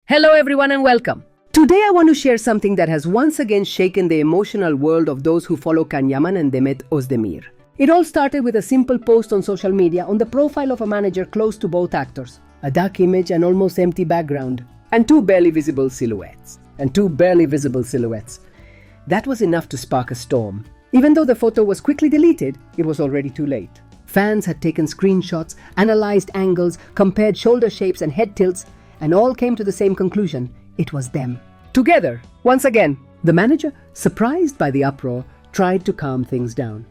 Hello everyone and welcome. Today I want to share something that has once again shaken the emotional world of those who follow Can Yaman and Demet Özdemir. It all started with a simple post on social media on the profile of a manager close to both actors. A dark image, an almost empty background, and two barely visible silhouettes. That was enough to spark a storm. Even though the photo was quickly deleted, it was already too late. Fans had taken screenshots, analyzed angles, compared shoulder shapes and head tilts, and all came to the same conclusion: it was them. Together, once again. The manager, surprised by the uproar, tried to calm things down.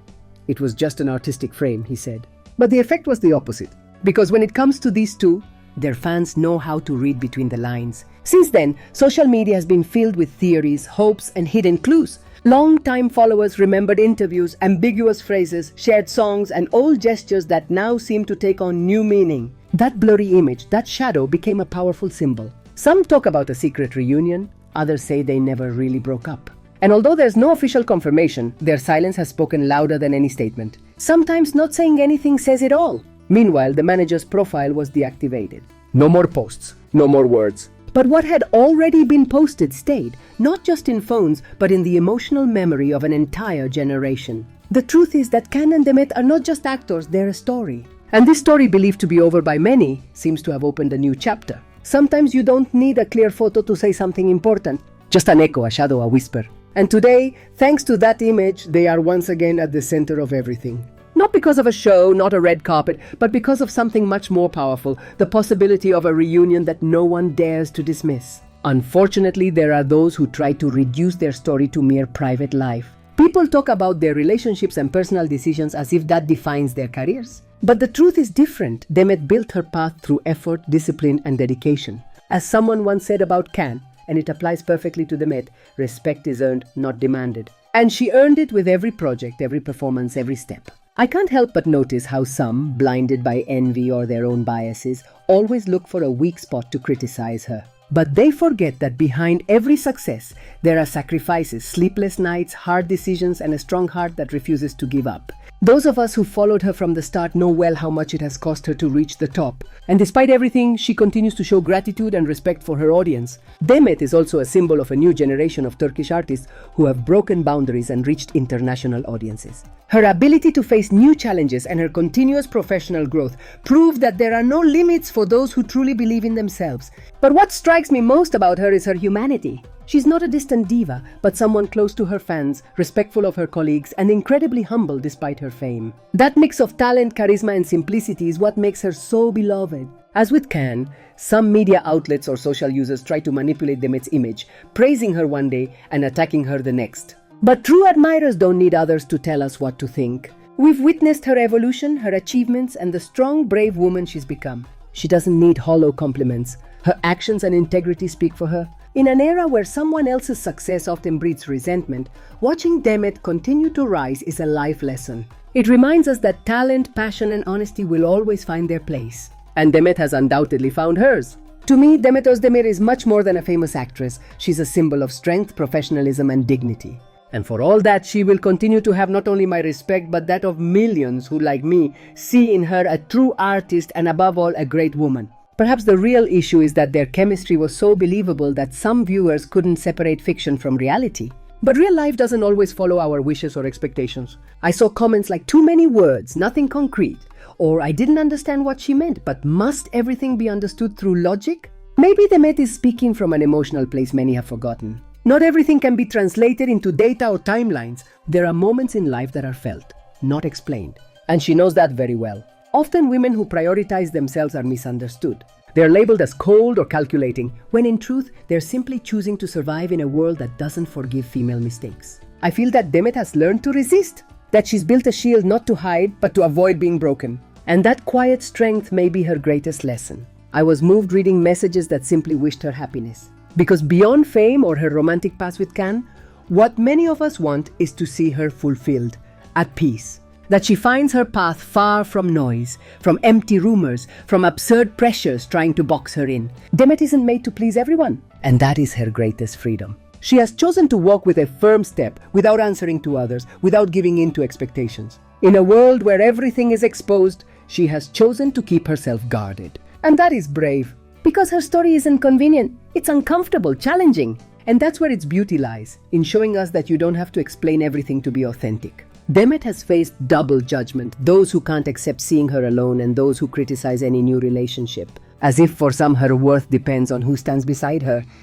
It was just an artistic frame, he said. But the effect was the opposite. Because when it comes to these two, their fans know how to read between the lines. Since then, social media has been filled with theories, hopes, and hidden clues. Long-time followers remembered interviews, ambiguous phrases, shared songs, and old gestures that now seem to take on new meaning. That blurry image, that shadow, became a powerful symbol. Some talk about a secret reunion, others say they never really broke up. And although there's no official confirmation, their silence has spoken louder than any statement. Sometimes not saying anything says it all. Meanwhile, the manager's profile was deactivated. No more posts, no more words. But what had already been posted stayed, not just in phones, but in the emotional memory of an entire generation. The truth is that Can and Demet are not just actors, they're a story. And this story, believed to be over by many, seems to have opened a new chapter. Sometimes you don't need a clear photo to say something important. Just an echo, a shadow, a whisper. And today, thanks to that image, they are once again at the center of everything. Not because of a show, not a red carpet, but because of something much more powerful, the possibility of a reunion that no one dares to dismiss. Unfortunately, there are those who try to reduce their story to mere private life. People talk about their relationships and personal decisions as if that defines their careers. But the truth is different. Demet built her path through effort, discipline, and dedication. As someone once said about Can, and it applies perfectly to Demet, respect is earned, not demanded. And she earned it with every project, every performance, every step. I can't help but notice how some, blinded by envy or their own biases, always look for a weak spot to criticize her. But they forget that behind every success, there are sacrifices, sleepless nights, hard decisions, and a strong heart that refuses to give up. Those of us who followed her from the start know well how much it has cost her to reach the top. And despite everything, she continues to show gratitude and respect for her audience. Demet is also a symbol of a new generation of Turkish artists who have broken boundaries and reached international audiences. Her ability to face new challenges and her continuous professional growth prove that there are no limits for those who truly believe in themselves. But what strikes me most about her is her humanity. She's not a distant diva, but someone close to her fans, respectful of her colleagues, and incredibly humble despite her fame. That mix of talent, charisma, and simplicity is what makes her so beloved. As with Can, some media outlets or social users try to manipulate Demet's image, praising her one day and attacking her the next. But true admirers don't need others to tell us what to think. We've witnessed her evolution, her achievements, and the strong, brave woman she's become. She doesn't need hollow compliments. Her actions and integrity speak for her. In an era where someone else's success often breeds resentment, watching Demet continue to rise is a life lesson. It reminds us that talent, passion, and honesty will always find their place. And Demet has undoubtedly found hers. To me, Demet Özdemir is much more than a famous actress. She's a symbol of strength, professionalism, and dignity. And for all that, she will continue to have not only my respect, but that of millions who, like me, see in her a true artist and above all, a great woman. Perhaps the real issue is that their chemistry was so believable that some viewers couldn't separate fiction from reality. But real life doesn't always follow our wishes or expectations. I saw comments like too many words, nothing concrete, or I didn't understand what she meant, but must everything be understood through logic? Maybe Demet is speaking from an emotional place many have forgotten. Not everything can be translated into data or timelines. There are moments in life that are felt, not explained. And she knows that very well. Often women who prioritize themselves are misunderstood. They're labeled as cold or calculating, when in truth, they're simply choosing to survive in a world that doesn't forgive female mistakes. I feel that Demet has learned to resist, that she's built a shield not to hide, but to avoid being broken. And that quiet strength may be her greatest lesson. I was moved reading messages that simply wished her happiness. Because beyond fame or her romantic past with Can, what many of us want is to see her fulfilled, at peace. That she finds her path far from noise, from empty rumors, from absurd pressures trying to box her in. Demet isn't made to please everyone, and that is her greatest freedom. She has chosen to walk with a firm step, without answering to others, without giving in to expectations. In a world where everything is exposed, she has chosen to keep herself guarded. And that is brave. Because her story isn't convenient, it's uncomfortable, challenging. And that's where its beauty lies, in showing us that you don't have to explain everything to be authentic. Demet has faced double judgment, those who can't accept seeing her alone and those who criticize any new relationship. As if for some her worth depends on who stands beside her.